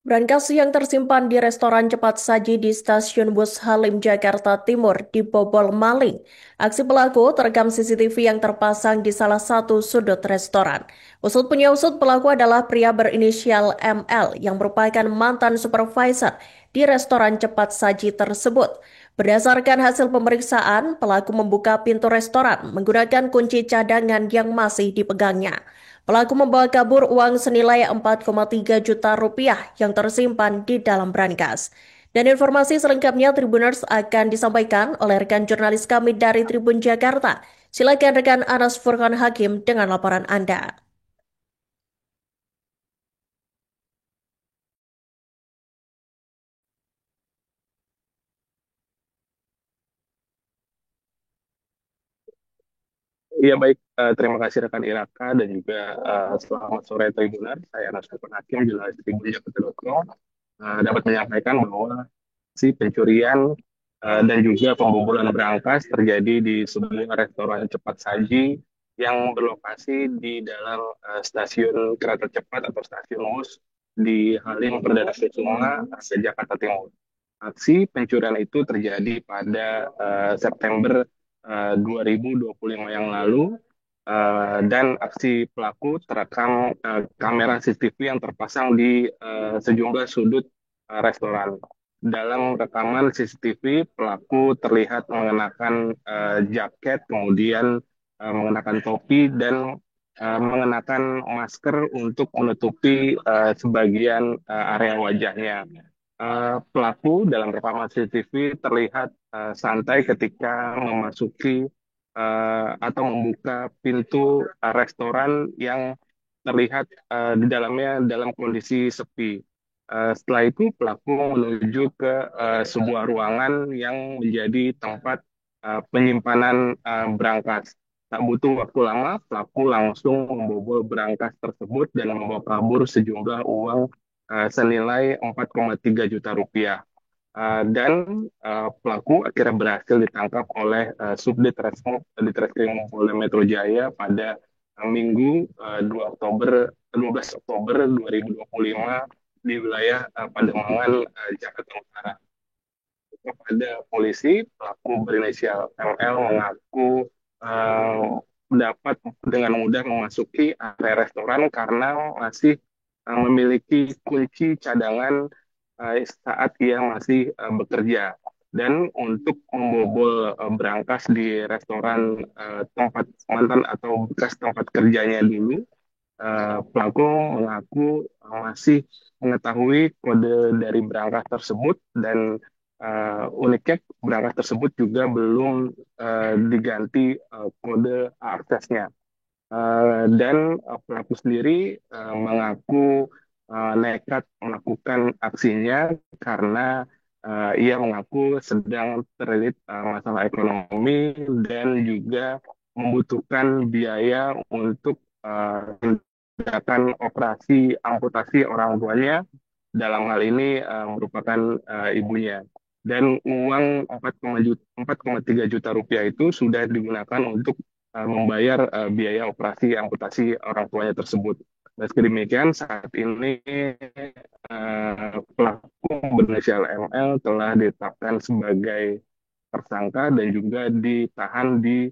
Brankas yang tersimpan di restoran cepat saji di stasiun bus Halim, Jakarta Timur dibobol maling. Aksi pelaku terekam CCTV yang terpasang di salah satu sudut restoran. Usut punya usut, pelaku adalah pria berinisial ML yang merupakan mantan supervisor di restoran cepat saji tersebut. Berdasarkan hasil pemeriksaan, pelaku membuka pintu restoran menggunakan kunci cadangan yang masih dipegangnya. Pelaku membawa kabur uang senilai 4,3 juta rupiah yang tersimpan di dalam brankas. Dan informasi selengkapnya Tribuners akan disampaikan oleh rekan jurnalis kami dari Tribun Jakarta. Silakan rekan Anas Furqan Hakim dengan laporan Anda. Iya baik, terima kasih rekan Iraka dan juga selamat sore Tribunar. Saya Anas Hakim, jurnalis Tribun Jakarta.com, dapat menyampaikan bahwa si pencurian dan juga pembobolan berangkas terjadi di sebuah restoran cepat saji yang berlokasi di dalam stasiun kereta cepat atau stasiun bus di Halim Perdana Kusuma, Jakarta Timur. Aksi pencurian itu terjadi pada September 2025 yang lalu, dan aksi pelaku terekam kamera CCTV yang terpasang di sejumlah sudut restoran. Dalam rekaman CCTV, pelaku terlihat mengenakan jaket, kemudian mengenakan topi dan mengenakan masker untuk menutupi sebagian area wajahnya. Pelaku dalam rekaman CCTV terlihat santai ketika memasuki atau membuka pintu restoran yang terlihat di dalamnya dalam kondisi sepi. Setelah itu pelaku menuju ke sebuah ruangan yang menjadi tempat penyimpanan berangkas. Tak butuh waktu lama, pelaku langsung membobol berangkas tersebut dan membawa kabur sejumlah uang senilai 4,3 juta rupiah. Pelaku akhirnya berhasil ditangkap oleh Subdit Resmob di Treskrim Polda Metro Jaya pada Minggu 12 Oktober 2025 di wilayah Pademangan, Jakarta Utara. Kepada polisi, pelaku berinisial ML mengaku eh, dapat dengan mudah memasuki area restoran karena masih memiliki kunci cadangan saat ia masih bekerja. Dan untuk membobol berangkas di restoran tempat mantan atau bekas tempat kerjanya dulu, pelaku mengaku masih mengetahui kode dari berangkas tersebut dan uniknya berangkas tersebut juga belum diganti kode aksesnya. Dan pelaku sendiri mengaku nekat melakukan aksinya karena ia mengaku sedang terlilit masalah ekonomi dan juga membutuhkan biaya untuk tindakan operasi amputasi orang tuanya, dalam hal ini merupakan ibunya. Dan uang 4,3 juta rupiah itu sudah digunakan untuk membayar biaya operasi amputasi orang tuanya tersebut. Meski demikian, saat ini pelaku berinisial ML telah ditetapkan sebagai tersangka dan juga ditahan di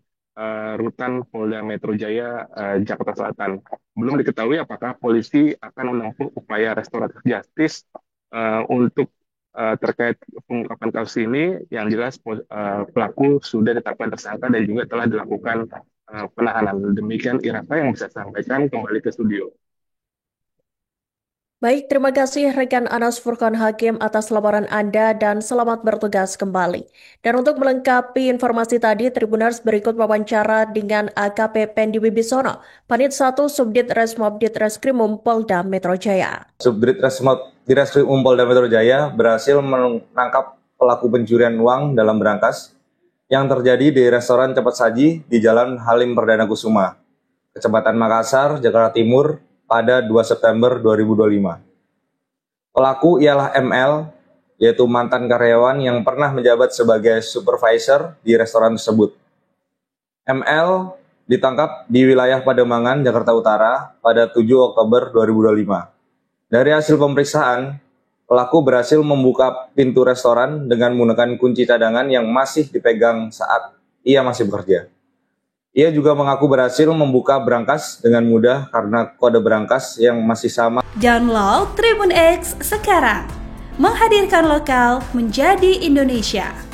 Rutan Polda Metro Jaya, Jakarta Selatan. Belum diketahui apakah polisi akan menempuh upaya restoratif justice untuk terkait pengungkapan kasus ini. Yang jelas pelaku sudah ditetapkan tersangka dan juga telah dilakukan penahanan. Demikian Iraka yang bisa saya sampaikan, kembali ke studio. Baik, terima kasih rekan Anas Furqan Hakim atas laporan Anda dan selamat bertugas kembali. Dan untuk melengkapi informasi tadi, Tribuners berikut wawancara dengan AKP Pendi Wibisono, Panit 1 Subdit Resmob Ditreskrimum Polda Metro Jaya. Subdit Resmob Ditreskrimum Polda Metro Jaya berhasil menangkap pelaku pencurian uang dalam berangkas yang terjadi di restoran cepat saji di Jalan Halim Perdana Kusuma, Kecamatan Makassar, Jakarta Timur, pada 2 September 2025. Pelaku ialah ML, yaitu mantan karyawan yang pernah menjabat sebagai supervisor di restoran tersebut. ML ditangkap di wilayah Pademangan, Jakarta Utara pada 7 Oktober 2025. Dari hasil pemeriksaan, Pelaku berhasil membuka pintu restoran dengan menggunakan kunci cadangan yang masih dipegang saat ia masih bekerja. Ia juga mengaku berhasil membuka brankas dengan mudah karena kode brankas yang masih sama. Download Tribun X sekarang, menghadirkan lokal menjadi Indonesia.